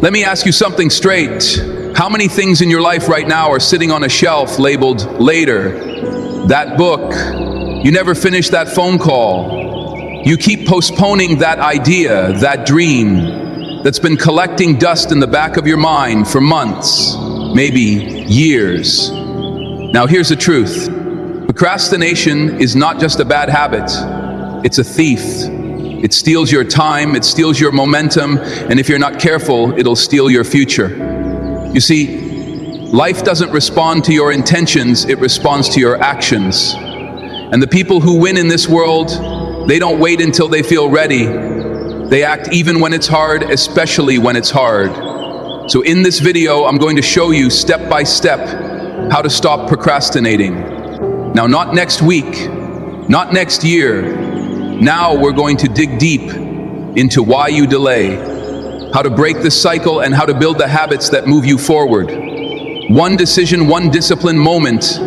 Let me ask you something straight. How many things in your life right now are sitting on a shelf labeled later? That book. You never finish that phone call. You keep postponing that idea, that dream that's been collecting dust in the back of your mind for months, maybe years. Now here's the truth. Procrastination is not just a bad habit. It's a thief. It steals your time, it steals your momentum, and if you're not careful, it'll steal your future. You see, life doesn't respond to your intentions, it responds to your actions. And the people who win in this world, they don't wait until they feel ready. They act even when it's hard, especially when it's hard. So in this video, I'm going to show you step by step how to stop procrastinating. Now, not next week, not next year. Now we're going to dig deep into why you delay, how to break the cycle, and how to build the habits that move you forward. One decision, one discipline moment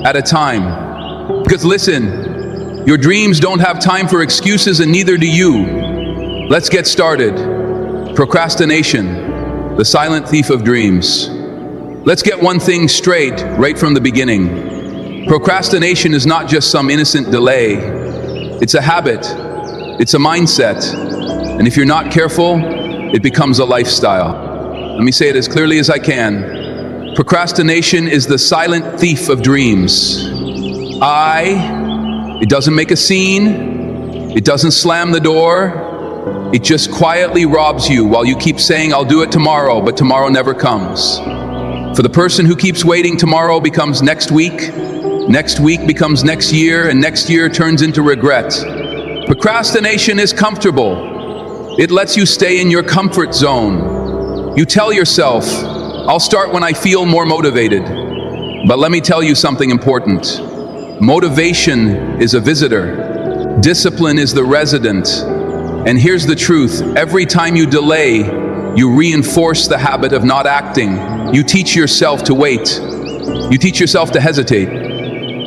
at a time. Because listen, your dreams don't have time for excuses, and neither do you. Let's get started. Procrastination, the silent thief of dreams. Let's get one thing straight right from the beginning. Procrastination is not just some innocent delay. It's a habit, it's a mindset, and if you're not careful, it becomes a lifestyle. Let me say it as clearly as I can. Procrastination is the silent thief of dreams. It doesn't make a scene, it doesn't slam the door, it just quietly robs you while you keep saying, I'll do it tomorrow, but tomorrow never comes. For the person who keeps waiting, tomorrow becomes next week becomes next year, and next year turns into regret. Procrastination is comfortable. It lets you stay in your comfort zone. You tell yourself, I'll start when I feel more motivated. But let me tell you something important. Motivation is a visitor. Discipline is the resident. And here's the truth. Every time you delay, you reinforce the habit of not acting. You teach yourself to wait. You teach yourself to hesitate.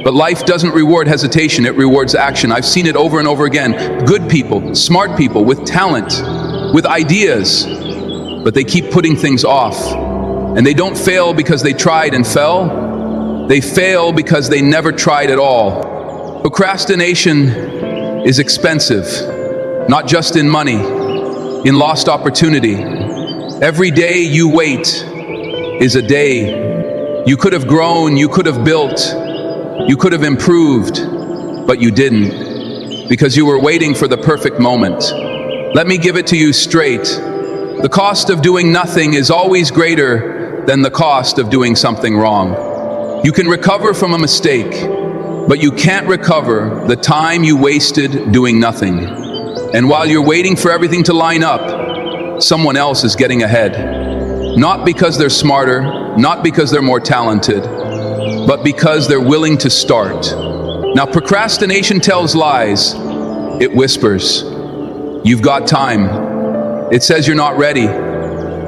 But life doesn't reward hesitation, it rewards action. I've seen it over and over again. Good people, smart people, with talent, with ideas, but they keep putting things off. And they don't fail because they tried and fell. They fail because they never tried at all. Procrastination is expensive, not just in money, in lost opportunity. Every day you wait is a day. You could have grown, you could have built, you could have improved, but you didn't, because you were waiting for the perfect moment. Let me give it to you straight. The cost of doing nothing is always greater than the cost of doing something wrong. You can recover from a mistake, but you can't recover the time you wasted doing nothing. And while you're waiting for everything to line up, someone else is getting ahead. Not because they're smarter, not because they're more talented, but because they're willing to start. Now, procrastination tells lies. It whispers, you've got time. It says you're not ready.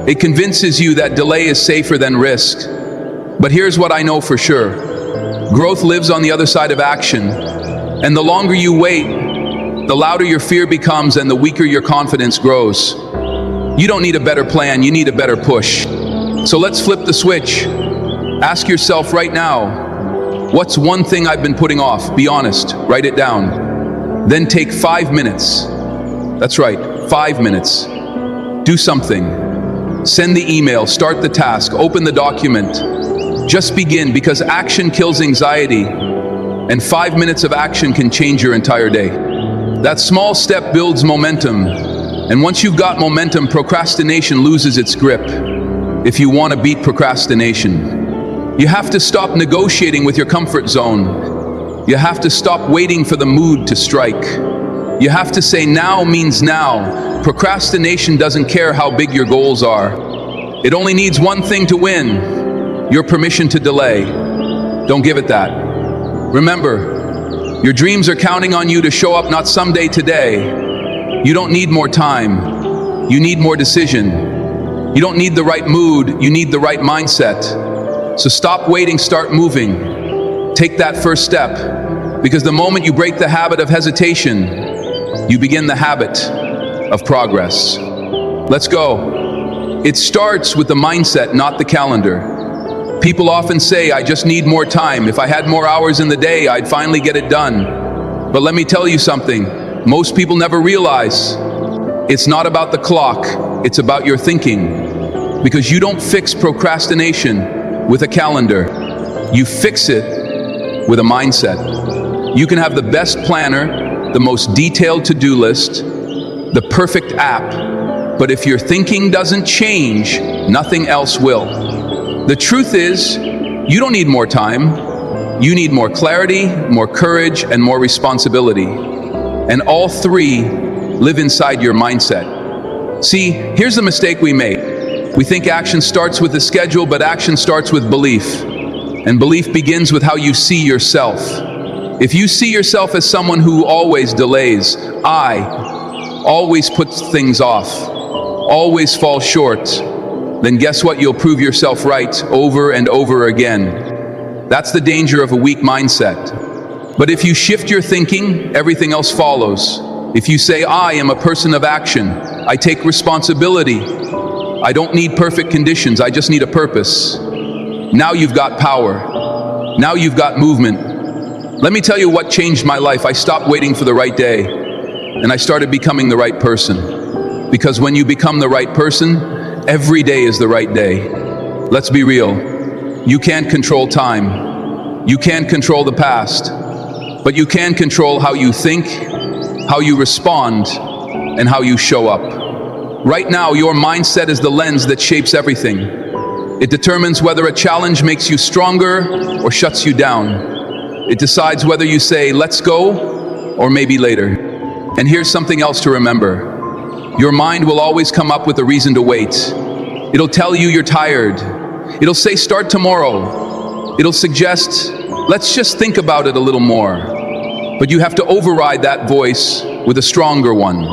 It convinces you that delay is safer than risk. But here's what I know for sure. Growth lives on the other side of action. And the longer you wait, the louder your fear becomes and the weaker your confidence grows. You don't need a better plan, you need a better push. So let's flip the switch. Ask yourself right now, what's one thing I've been putting off? Be honest, write it down. Then take 5 minutes. That's right, 5 minutes. Do something. Send the email, start the task, open the document. Just begin, because action kills anxiety, and 5 minutes of action can change your entire day. That small step builds momentum, and once you've got momentum, procrastination loses its grip. If you want to beat procrastination, you have to stop negotiating with your comfort zone. You have to stop waiting for the mood to strike. You have to say now means now. Procrastination doesn't care how big your goals are. It only needs one thing to win: your permission to delay. Don't give it that. Remember, your dreams are counting on you to show up, not someday, today. You don't need more time. You need more decision. You don't need the right mood. You need the right mindset. So stop waiting, start moving. Take that first step, because the moment you break the habit of hesitation, you begin the habit of progress. Let's go. It starts with the mindset, not the calendar. People often say, I just need more time. If I had more hours in the day, I'd finally get it done. But let me tell you something, most people never realize it's not about the clock, it's about your thinking. Because you don't fix procrastination with a calendar. You fix it with a mindset. You can have the best planner, the most detailed to-do list, the perfect app, but if your thinking doesn't change, nothing else will. The truth is, you don't need more time. You need more clarity, more courage, and more responsibility. And all three live inside your mindset. See, here's the mistake we make. We think action starts with a schedule, but action starts with belief. And belief begins with how you see yourself. If you see yourself as someone who always delays, always puts things off, always falls short, then guess what? You'll prove yourself right over and over again. That's the danger of a weak mindset. But if you shift your thinking, everything else follows. If you say, I am a person of action, I take responsibility, I don't need perfect conditions, I just need a purpose. Now you've got power. Now you've got movement. Let me tell you what changed my life. I stopped waiting for the right day, and I started becoming the right person. Because when you become the right person, every day is the right day. Let's be real. You can't control time. You can't control the past. But you can control how you think, how you respond, and how you show up. Right now, your mindset is the lens that shapes everything. It determines whether a challenge makes you stronger or shuts you down. It decides whether you say, let's go, or maybe later. And here's something else to remember. Your mind will always come up with a reason to wait. It'll tell you you're tired. It'll say, start tomorrow. It'll suggest, let's just think about it a little more. But you have to override that voice with a stronger one.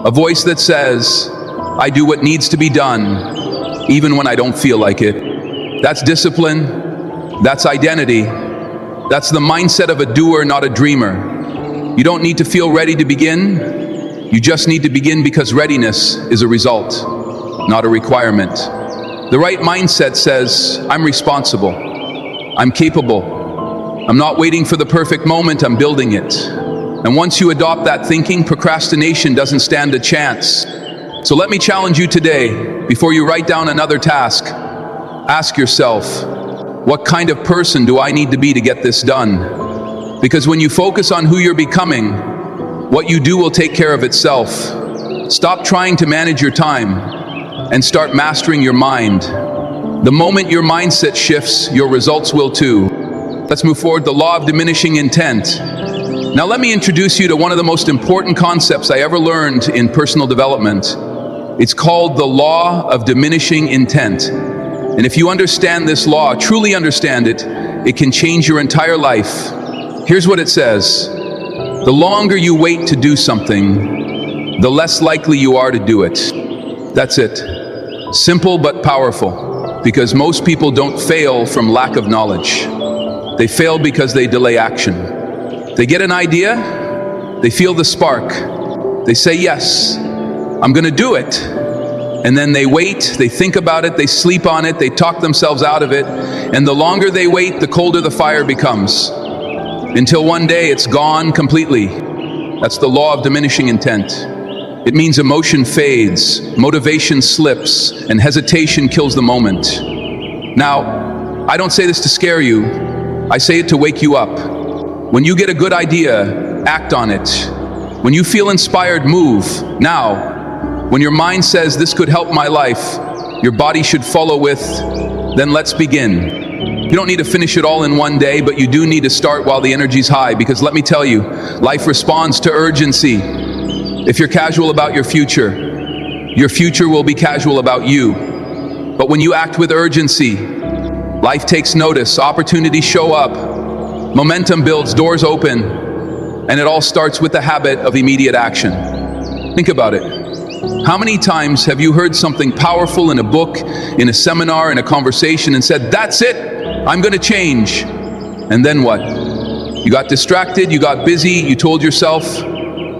A voice that says, I do what needs to be done, even when I don't feel like it. That's discipline. That's identity. That's the mindset of a doer, not a dreamer. You don't need to feel ready to begin. You just need to begin because readiness is a result, not a requirement. The right mindset says, I'm responsible. I'm capable. I'm not waiting for the perfect moment, I'm building it. And once you adopt that thinking, procrastination doesn't stand a chance. So let me challenge you today, before you write down another task, ask yourself, what kind of person do I need to be to get this done? Because when you focus on who you're becoming, what you do will take care of itself. Stop trying to manage your time and start mastering your mind. The moment your mindset shifts, your results will too. Let's move forward, the law of diminishing intent. Now let me introduce you to one of the most important concepts I ever learned in personal development. It's called the law of diminishing intent. And if you understand this law, truly understand it, it can change your entire life. Here's what it says. The longer you wait to do something, the less likely you are to do it. That's it. Simple but powerful. Because most people don't fail from lack of knowledge. They fail because they delay action. They get an idea, they feel the spark. They say, yes, I'm gonna do it. And then they wait, they think about it, they sleep on it, they talk themselves out of it. And the longer they wait, the colder the fire becomes. Until one day it's gone completely. That's the law of diminishing intent. It means emotion fades, motivation slips, and hesitation kills the moment. Now, I don't say this to scare you, I say it to wake you up. When you get a good idea, act on it. When you feel inspired, move. Now, when your mind says this could help my life, your body should follow with, then let's begin. You don't need to finish it all in one day, but you do need to start while the energy's high, because let me tell you, life responds to urgency. If you're casual about your future will be casual about you. But when you act with urgency, life takes notice, opportunities show up, momentum builds, doors open, and it all starts with the habit of immediate action. Think about it. How many times have you heard something powerful in a book, in a seminar, in a conversation, and said, that's it, I'm gonna change. And then what? You got distracted, you got busy, you told yourself,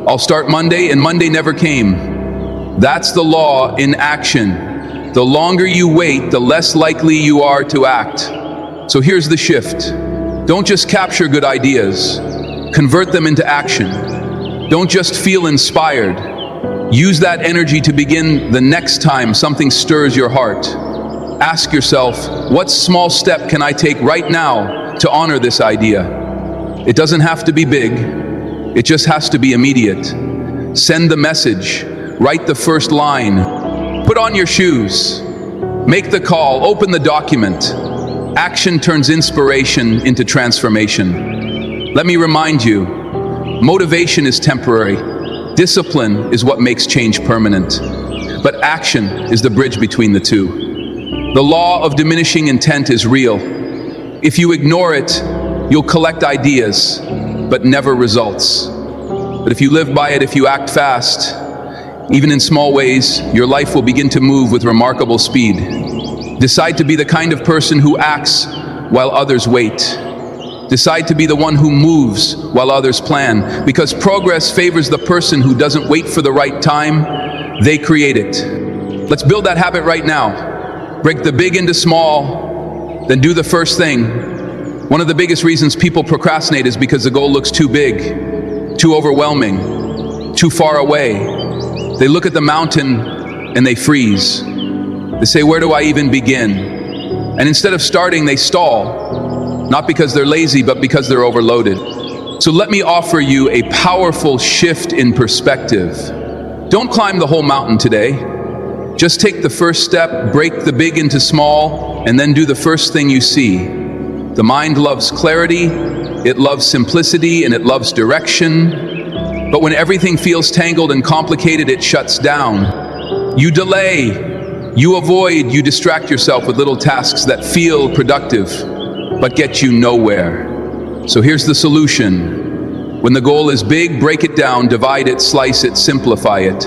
I'll start Monday, and Monday never came. That's the law in action. The longer you wait, the less likely you are to act. So here's the shift. Don't just capture good ideas. Convert them into action. Don't just feel inspired. Use that energy to begin the next time something stirs your heart. Ask yourself, what small step can I take right now to honor this idea? It doesn't have to be big. It just has to be immediate. Send the message. Write the first line. Put on your shoes. Make the call. Open the document. Action turns inspiration into transformation. Let me remind you, motivation is temporary. Discipline is what makes change permanent. But action is the bridge between the two. The law of diminishing intent is real. If you ignore it, you'll collect ideas, but never results. But if you live by it, if you act fast, even in small ways, your life will begin to move with remarkable speed. Decide to be the kind of person who acts while others wait. Decide to be the one who moves while others plan, because progress favors the person who doesn't wait for the right time, they create it. Let's build that habit right now. Break the big into small, then do the first thing. One of the biggest reasons people procrastinate is because the goal looks too big, too overwhelming, too far away. They look at the mountain and they freeze. They say, where do I even begin? And instead of starting, they stall. Not because they're lazy, but because they're overloaded. So let me offer you a powerful shift in perspective. Don't climb the whole mountain today. Just take the first step, break the big into small, and then do the first thing you see. The mind loves clarity, it loves simplicity, and it loves direction. But when everything feels tangled and complicated, it shuts down. You delay, you avoid, you distract yourself with little tasks that feel productive, but get you nowhere. So here's the solution. When the goal is big, break it down, divide it, slice it, simplify it.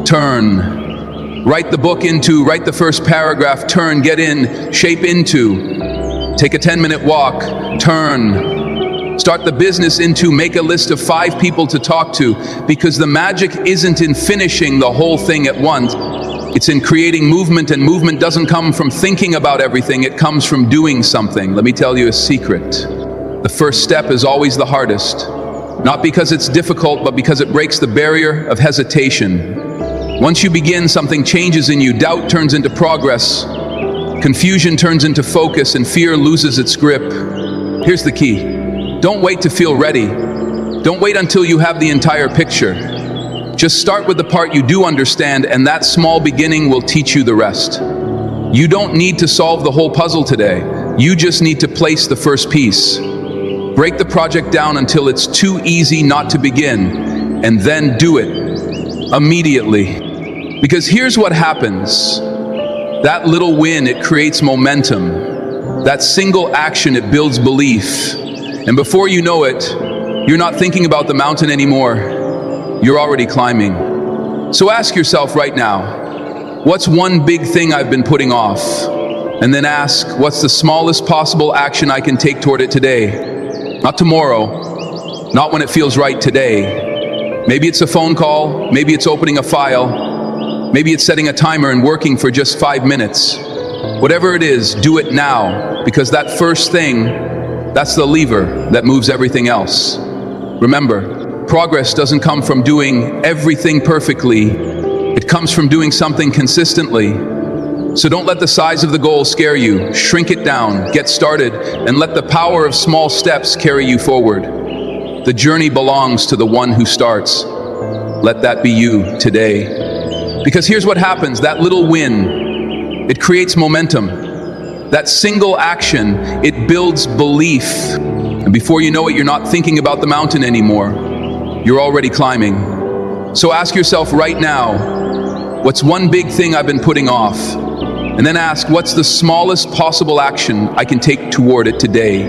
Turn. Write the book into, write the first paragraph, turn, get in, shape into. Take a 10-minute walk, turn. Start the business into, make a list of 5 people to talk to, because the magic isn't in finishing the whole thing at once. It's in creating movement, and movement doesn't come from thinking about everything, it comes from doing something. Let me tell you a secret. The first step is always the hardest. Not because it's difficult, but because it breaks the barrier of hesitation. Once you begin, something changes in you. Doubt turns into progress. Confusion turns into focus, and fear loses its grip. Here's the key. Don't wait to feel ready. Don't wait until you have the entire picture. Just start with the part you do understand, and that small beginning will teach you the rest. You don't need to solve the whole puzzle today. You just need to place the first piece. Break the project down until it's too easy not to begin, and then do it immediately. Because here's what happens. That little win, it creates momentum. That single action, it builds belief. And before you know it, you're not thinking about the mountain anymore. You're already climbing. So ask yourself right now, what's one big thing I've been putting off? And then ask, what's the smallest possible action I can take toward it today? Not tomorrow, not when it feels right today. Maybe it's a phone call, maybe it's opening a file, maybe it's setting a timer and working for just 5 minutes. Whatever it is, do it now, because that first thing, that's the lever that moves everything else. Remember, progress doesn't come from doing everything perfectly. It comes from doing something consistently. So don't let the size of the goal scare you. Shrink it down, get started, and let the power of small steps carry you forward. The journey belongs to the one who starts. Let that be you today. Because here's what happens, that little win, it creates momentum. That single action, it builds belief. And before you know it, you're not thinking about the mountain anymore. You're already climbing. So ask yourself right now, what's one big thing I've been putting off? And then ask, what's the smallest possible action I can take toward it today?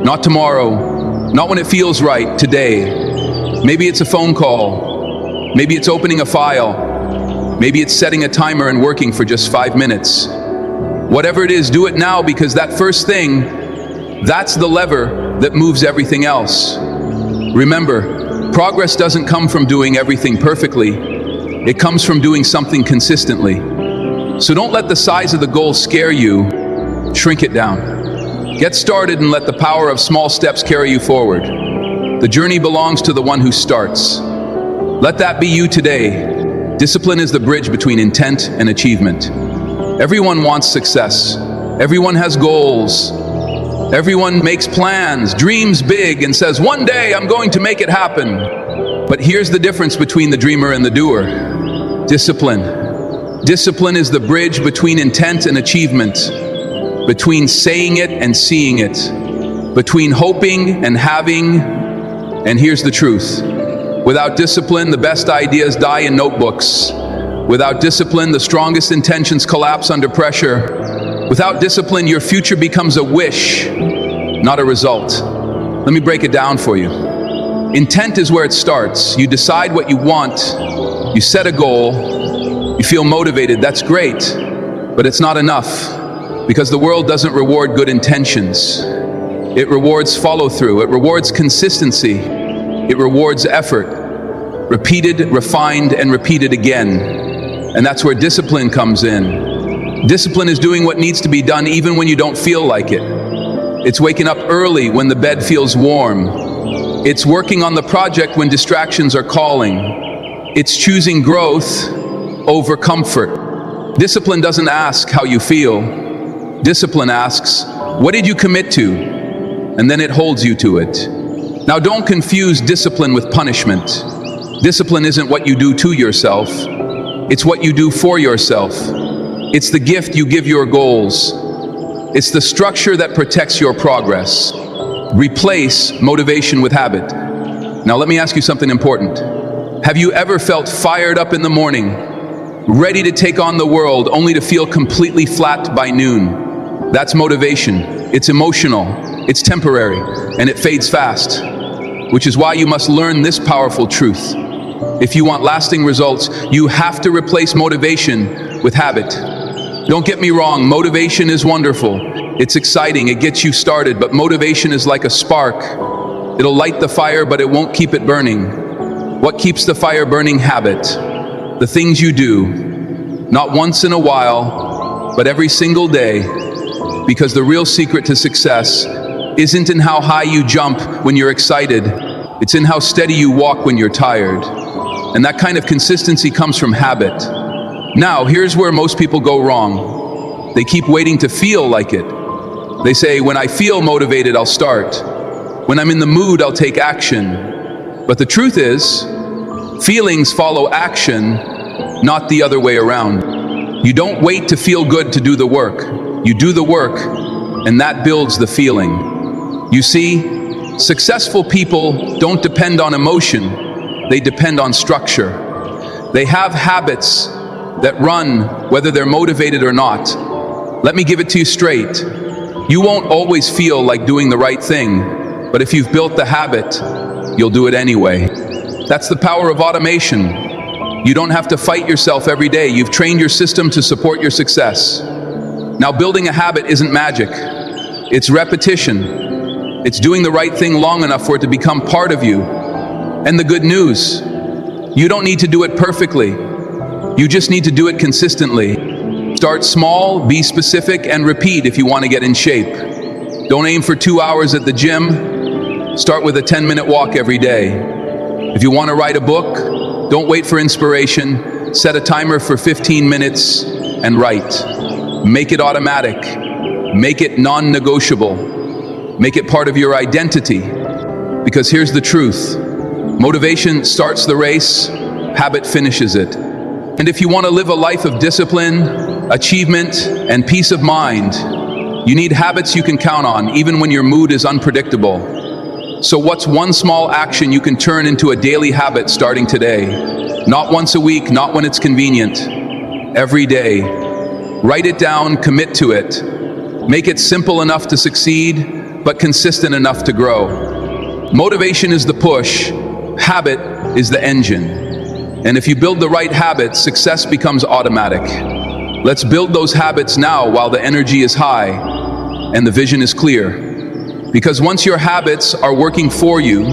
Not tomorrow, not when it feels right, today. Maybe it's a phone call. Maybe it's opening a file. Maybe it's setting a timer and working for just 5 minutes. Whatever it is, do it now, because that first thing, that's the lever that moves everything else. Remember, progress doesn't come from doing everything perfectly. It comes from doing something consistently. So don't let the size of the goal scare you. Shrink it down. Get started and let the power of small steps carry you forward. The journey belongs to the one who starts. Let that be you today. Discipline is the bridge between intent and achievement. Everyone wants success. Everyone has goals. Everyone makes plans, dreams big, and says, one day I'm going to make it happen. But here's the difference between the dreamer and the doer. Discipline. Discipline is the bridge between intent and achievement, between saying it and seeing it, between hoping and having. And here's the truth. Without discipline, the best ideas die in notebooks. Without discipline, the strongest intentions collapse under pressure. Without discipline, your future becomes a wish, not a result. Let me break it down for you. Intent is where it starts. You decide what you want, you set a goal, you feel motivated, that's great, but it's not enough, because the world doesn't reward good intentions. It rewards follow-through, it rewards consistency, it rewards effort, repeated, refined, and repeated again. And that's where discipline comes in. Discipline is doing what needs to be done even when you don't feel like it. It's waking up early when the bed feels warm. It's working on the project when distractions are calling. It's choosing growth over comfort. Discipline doesn't ask how you feel. Discipline asks, what did you commit to? And then it holds you to it. Now don't confuse discipline with punishment. Discipline isn't what you do to yourself. It's what you do for yourself. It's the gift you give your goals. It's the structure that protects your progress. Replace motivation with habit. Now let me ask you something important. Have you ever felt fired up in the morning, ready to take on the world, only to feel completely flat by noon? That's motivation. It's emotional, it's temporary, and it fades fast. Which is why you must learn this powerful truth. If you want lasting results, you have to replace motivation with habit. Don't get me wrong, motivation is wonderful. It's exciting, it gets you started, but motivation is like a spark. It'll light the fire, but it won't keep it burning. What keeps the fire burning? Habit. The things you do, not once in a while, but every single day. Because the real secret to success isn't in how high you jump when you're excited. It's in how steady you walk when you're tired. And that kind of consistency comes from habit. Now, here's where most people go wrong. They keep waiting to feel like it. They say, when I feel motivated, I'll start. When I'm in the mood, I'll take action. But the truth is, feelings follow action, not the other way around. You don't wait to feel good to do the work. You do the work, and that builds the feeling. You see, successful people don't depend on emotion. They depend on structure. They have habits that run whether they're motivated or not. Let me give it to you straight. You won't always feel like doing the right thing, but if you've built the habit, you'll do it anyway. That's the power of automation. You don't have to fight yourself every day. You've trained your system to support your success. Now, building a habit isn't magic. It's repetition. It's doing the right thing long enough for it to become part of you. And the good news, you don't need to do it perfectly. You just need to do it consistently. Start small, be specific, and repeat if you want to get in shape. Don't aim for 2 hours at the gym. Start with a 10-minute walk every day. If you want to write a book, don't wait for inspiration. Set a timer for 15 minutes and write. Make it automatic. Make it non-negotiable. Make it part of your identity. Because here's the truth. Motivation starts the race, habit finishes it. And if you want to live a life of discipline, achievement, and peace of mind, you need habits you can count on, even when your mood is unpredictable. So what's one small action you can turn into a daily habit starting today? Not once a week, not when it's convenient. Every day. Write it down, commit to it. Make it simple enough to succeed, but consistent enough to grow. Motivation is the push. Habit is the engine. And if you build the right habits, success becomes automatic. Let's build those habits now while the energy is high and the vision is clear. Because once your habits are working for you,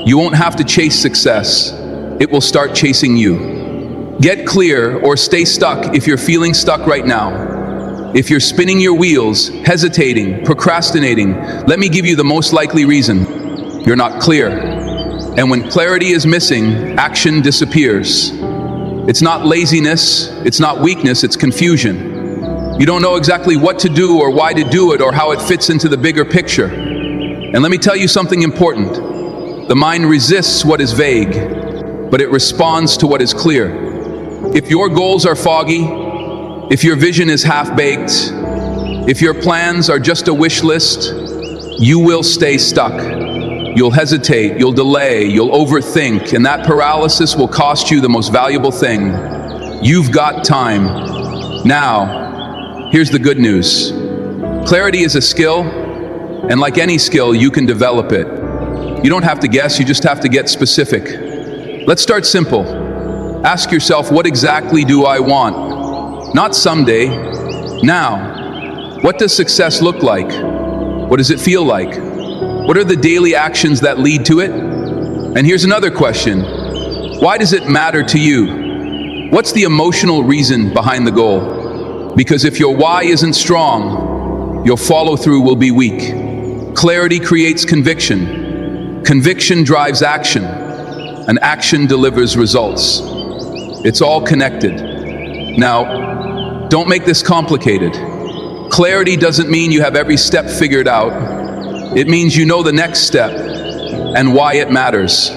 you won't have to chase success. It will start chasing you. Get clear or stay stuck if you're feeling stuck right now. If you're spinning your wheels, hesitating, procrastinating, let me give you the most likely reason. You're not clear. And when clarity is missing, action disappears. It's not laziness, it's not weakness, it's confusion. You don't know exactly what to do or why to do it or how it fits into the bigger picture. And let me tell you something important. The mind resists what is vague, but it responds to what is clear. If your goals are foggy, if your vision is half-baked, if your plans are just a wish list, you will stay stuck. You'll hesitate, you'll delay, you'll overthink, and that paralysis will cost you the most valuable thing. You've got time. Now, here's the good news. Clarity is a skill, and like any skill, you can develop it. You don't have to guess, you just have to get specific. Let's start simple. Ask yourself, what exactly do I want? Not someday, now. What does success look like? What does it feel like? What are the daily actions that lead to it? And here's another question. Why does it matter to you? What's the emotional reason behind the goal? Because if your why isn't strong, your follow-through will be weak. Clarity creates conviction. Conviction drives action. And action delivers results. It's all connected. Now, don't make this complicated. Clarity doesn't mean you have every step figured out. It means you know the next step and why it matters.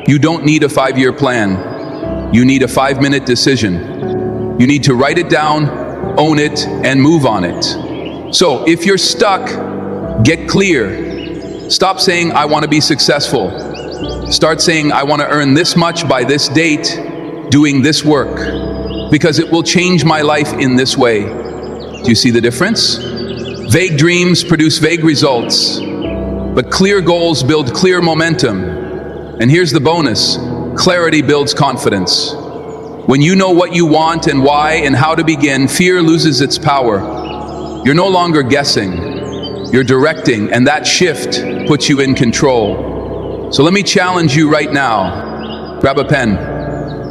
You don't need a 5-year plan. You need a 5-minute decision. You need to write it down, own it, and move on it. So if you're stuck, get clear. Stop saying, I want to be successful. Start saying, I want to earn this much by this date, doing this work, because it will change my life in this way. Do you see the difference? Vague dreams produce vague results, but clear goals build clear momentum. And here's the bonus. Clarity builds confidence. When you know what you want and why and how to begin, fear loses its power. You're no longer guessing. You're directing, and that shift puts you in control. So let me challenge you right now. Grab a pen.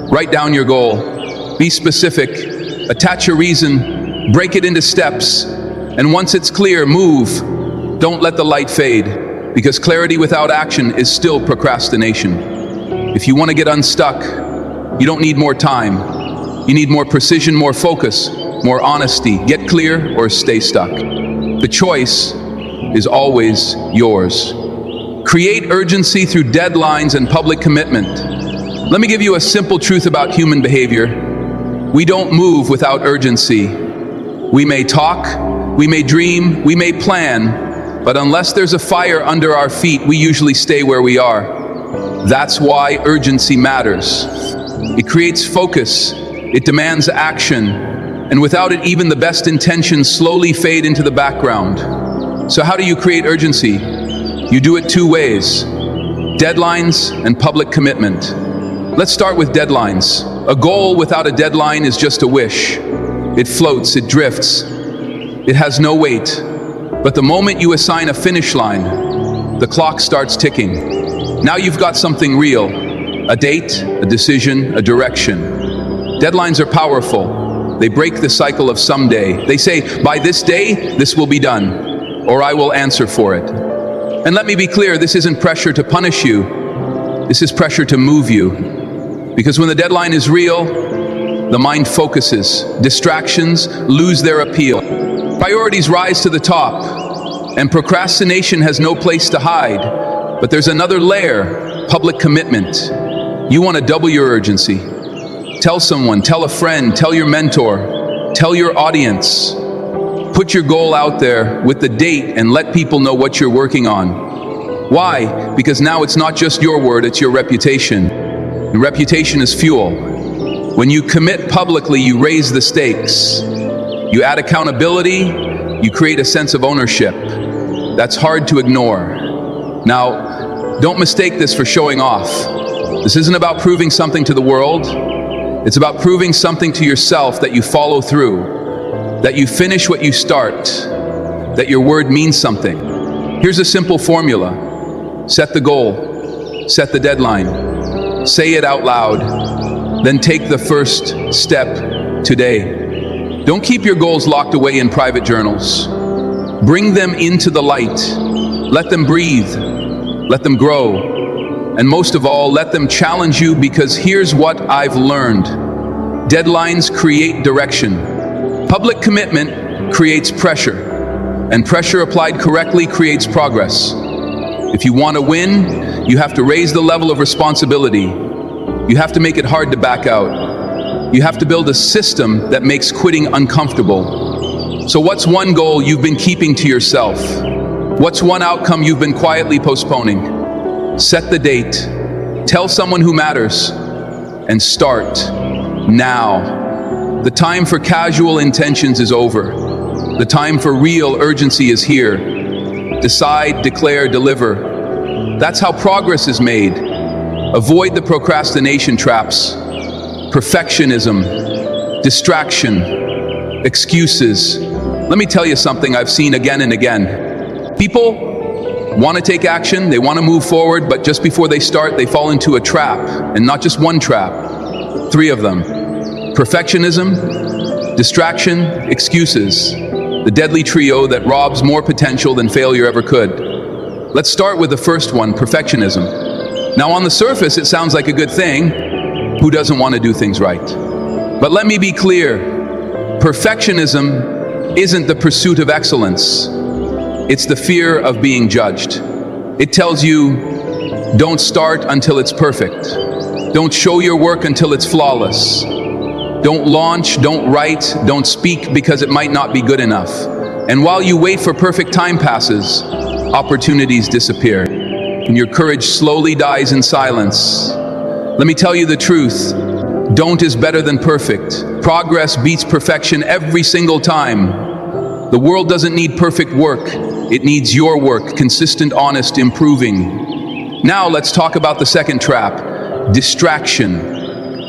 Write down your goal. Be specific. Attach a reason. Break it into steps. And once it's clear, move. Don't let the light fade, because clarity without action is still procrastination. If you want to get unstuck, you don't need more time. You need more precision, more focus, more honesty. Get clear or stay stuck. The choice is always yours. Create urgency through deadlines and public commitment. Let me give you a simple truth about human behavior. We don't move without urgency. We may talk, we may dream, we may plan, but unless there's a fire under our feet, we usually stay where we are. That's why urgency matters. It creates focus, it demands action, and without it, even the best intentions slowly fade into the background. So how do you create urgency? You do it 2 ways: deadlines and public commitment. Let's start with deadlines. A goal without a deadline is just a wish. It floats, it drifts, it has no weight. But the moment you assign a finish line, the clock starts ticking. Now you've got something real, a date, a decision, a direction. Deadlines are powerful. They break the cycle of someday. They say, by this day, this will be done, or I will answer for it. And let me be clear, this isn't pressure to punish you. This is pressure to move you. Because when the deadline is real, the mind focuses. Distractions lose their appeal. Priorities rise to the top, and procrastination has no place to hide. But there's another layer, public commitment. You want to double your urgency. Tell someone, tell a friend, tell your mentor, tell your audience. Put your goal out there with the date and let people know what you're working on. Why? Because now it's not just your word, it's your reputation. Your reputation is fuel. When you commit publicly, you raise the stakes. You add accountability, you create a sense of ownership. That's hard to ignore. Now, don't mistake this for showing off. This isn't about proving something to the world. It's about proving something to yourself, that you follow through, that you finish what you start, that your word means something. Here's a simple formula. Set the goal, set the deadline, say it out loud. then take the first step today. Don't keep your goals locked away in private journals. Bring them into the light. Let them breathe. Let them grow. And most of all, let them challenge you, because here's what I've learned. Deadlines create direction. Public commitment creates pressure. And pressure applied correctly creates progress. If you want to win, you have to raise the level of responsibility. You have to make it hard to back out. You have to build a system that makes quitting uncomfortable. So what's one goal you've been keeping to yourself? What's one outcome you've been quietly postponing? Set the date, tell someone who matters, and start now. The time for casual intentions is over. The time for real urgency is here. Decide, declare, deliver. That's how progress is made. Avoid the procrastination traps, perfectionism, distraction, excuses. Let me tell you something I've seen again and again. People want to take action, they want to move forward, but just before they start, they fall into a trap. And not just one trap, 3 of them. Perfectionism, distraction, excuses. The deadly trio that robs more potential than failure ever could. Let's start with the first one, perfectionism. Now, on the surface, it sounds like a good thing. Who doesn't want to do things right? But let me be clear. Perfectionism isn't the pursuit of excellence. It's the fear of being judged. It tells you, don't start until it's perfect. Don't show your work until it's flawless. Don't launch, don't write, don't speak because it might not be good enough. And while you wait for perfect time passes, opportunities disappear. And your courage slowly dies in silence. Let me tell you the truth. Don't is better than perfect. Progress beats perfection every single time. The world doesn't need perfect work. It needs your work, consistent, honest, improving. Now let's talk about the second trap, distraction.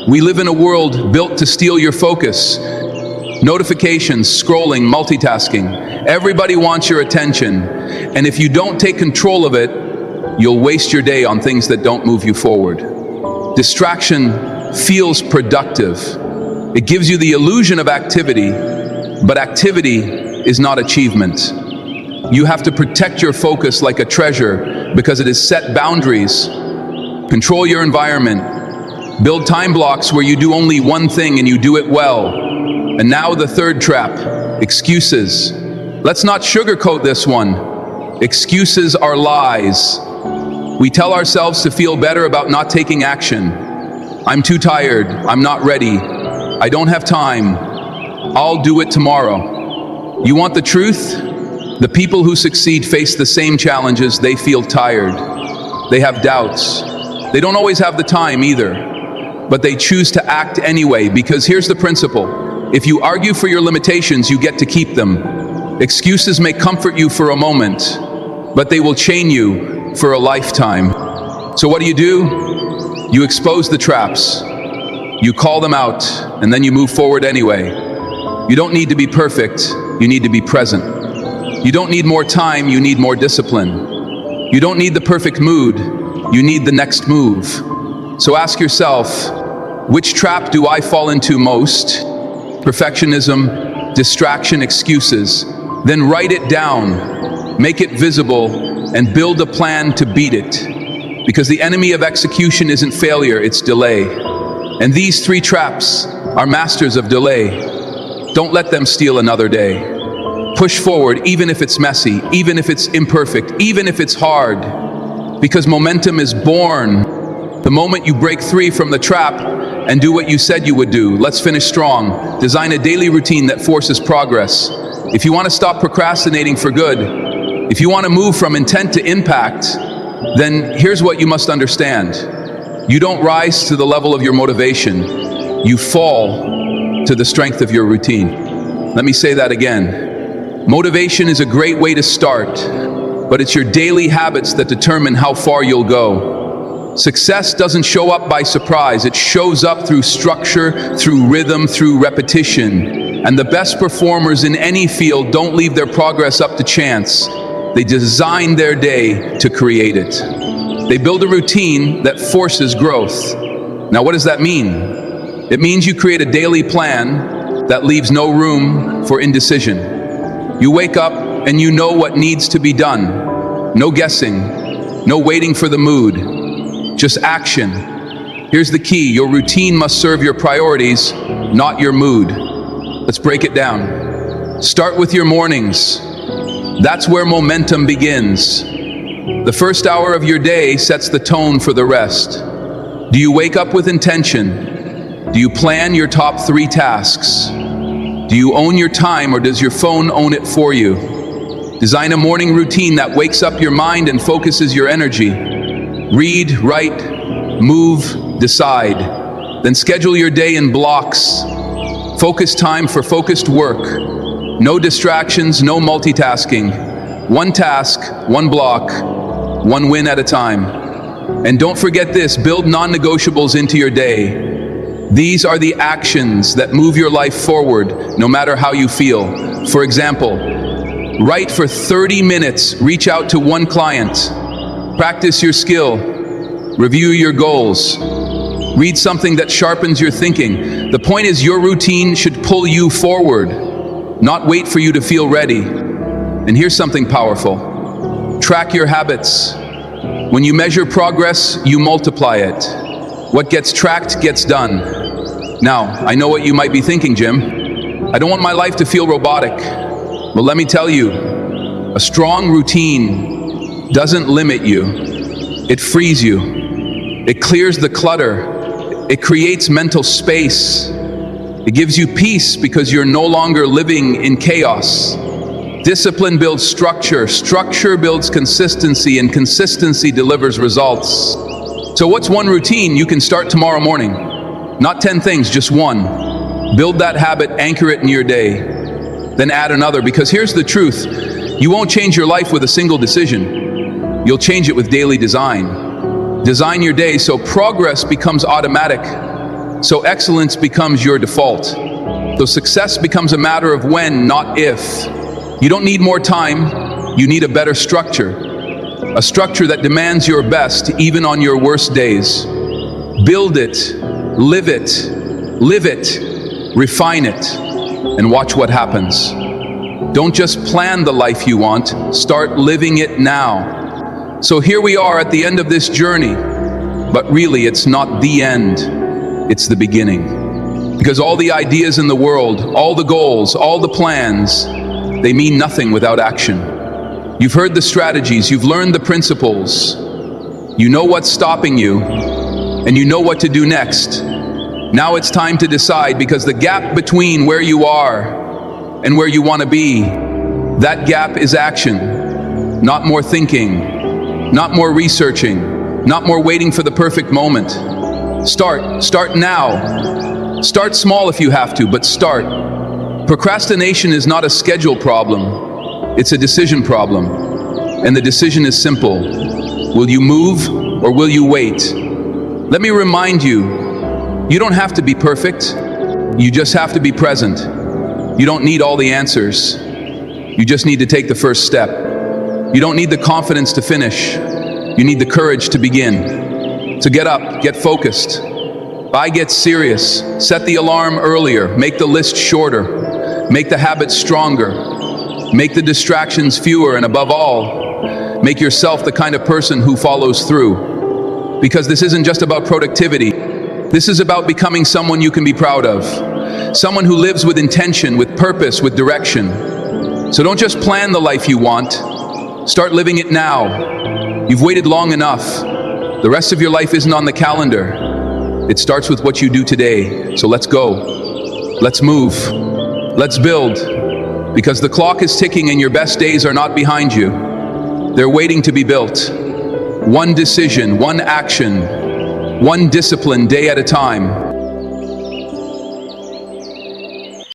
We live in a world built to steal your focus. Notifications, scrolling, multitasking. Everybody wants your attention. And if you don't take control of it, you'll waste your day on things that don't move you forward. Distraction feels productive. It gives you the illusion of activity, but activity is not achievement. You have to protect your focus like a treasure because it is set boundaries. Control your environment. Build time blocks where you do only one thing and you do it well. And now the third trap, excuses. Let's not sugarcoat this one. Excuses are lies. We tell ourselves to feel better about not taking action. I'm too tired, I'm not ready, I don't have time, I'll do it tomorrow. You want the truth? The people who succeed face the same challenges. They feel tired. They have doubts. They don't always have the time either. But they choose to act anyway, because here's the principle. If you argue for your limitations, you get to keep them. Excuses may comfort you for a moment, but they will chain you for a lifetime. So what do? You expose the traps. You call them out, and then you move forward anyway. You don't need to be perfect, you need to be present. You don't need more time, you need more discipline. You don't need the perfect mood, you need the next move. So ask yourself, which trap do I fall into most? Perfectionism, distraction, excuses. Then write it down, make it visible, and build a plan to beat it. Because the enemy of execution isn't failure, it's delay. And these 3 traps are masters of delay. Don't let them steal another day. Push forward, even if it's messy, even if it's imperfect, even if it's hard. Because momentum is born the moment you break free from the trap and do what you said you would do. Let's finish strong. Design a daily routine that forces progress. If you want to stop procrastinating for good, if you want to move from intent to impact, then here's what you must understand. You don't rise to the level of your motivation. You fall to the strength of your routine. Let me say that again. Motivation is a great way to start, but it's your daily habits that determine how far you'll go. Success doesn't show up by surprise. It shows up through structure, through rhythm, through repetition. And the best performers in any field don't leave their progress up to chance. They design their day to create it. They build a routine that forces growth. Now, what does that mean? It means you create a daily plan that leaves no room for indecision. You wake up and you know what needs to be done. No guessing, no waiting for the mood, just action. Here's the key: your routine must serve your priorities, not your mood. Let's break it down. Start with your mornings. That's where momentum begins. The first hour of your day sets the tone for the rest. Do you wake up with intention? Do you plan your top 3 tasks? Do you own your time, or does your phone own it for you? Design a morning routine that wakes up your mind and focuses your energy. Read, write, move, decide. Then schedule your day in blocks. Focus time for focused work. No distractions, no multitasking. One task, one block, one win at a time. And don't forget this: build non-negotiables into your day. These are the actions that move your life forward, no matter how you feel. For example, write for 30 minutes, reach out to one client, practice your skill, review your goals, read something that sharpens your thinking. The point is, your routine should pull you forward, not wait for you to feel ready. And here's something powerful: track your habits. When you measure progress, you multiply it. What gets tracked gets done. Now, I know what you might be thinking, Jim. I don't want my life to feel robotic. Well, let me tell you, a strong routine doesn't limit you. It frees you. It clears the clutter. It creates mental space. It gives you peace because you're no longer living in chaos. Discipline builds structure, structure builds consistency, and consistency delivers results. So what's one routine you can start tomorrow morning? Not 10 things, just one. Build that habit, anchor it in your day, then add another, because here's the truth: you won't change your life with a single decision. You'll change it with daily design. Design your day so progress becomes automatic, so excellence becomes your default, so success becomes a matter of when, not if. You don't need more time, you need a better structure. A structure that demands your best even on your worst days. Build it, live it, refine it, and watch what happens. Don't just plan the life you want, start living it now. So here we are at the end of this journey, but really it's not the end, it's the beginning. Because all the ideas in the world, all the goals, all the plans, they mean nothing without action. You've heard the strategies, you've learned the principles. You know what's stopping you, and you know what to do next. Now it's time to decide, because the gap between where you are and where you want to be, that gap is action. Not more thinking, not more researching, not more waiting for the perfect moment. Start now. Start small if you have to, but start. Procrastination is not a schedule problem, it's a decision problem. And the decision is simple: will you move or will you wait? Let me remind you, you don't have to be perfect, you just have to be present. You don't need all the answers, you just need to take the first step. You don't need the confidence to finish, you need the courage to begin. So get up, get focused. Get serious, set the alarm earlier, make the list shorter, make the habits stronger, make the distractions fewer, and above all, make yourself the kind of person who follows through. Because this isn't just about productivity, this is about becoming someone you can be proud of. Someone who lives with intention, with purpose, with direction. So don't just plan the life you want, start living it now. You've waited long enough. The rest of your life isn't on the calendar. It starts with what you do today. So let's go. Let's move. Let's build. Because the clock is ticking and your best days are not behind you. They're waiting to be built. One decision, one action, one discipline, day at a time.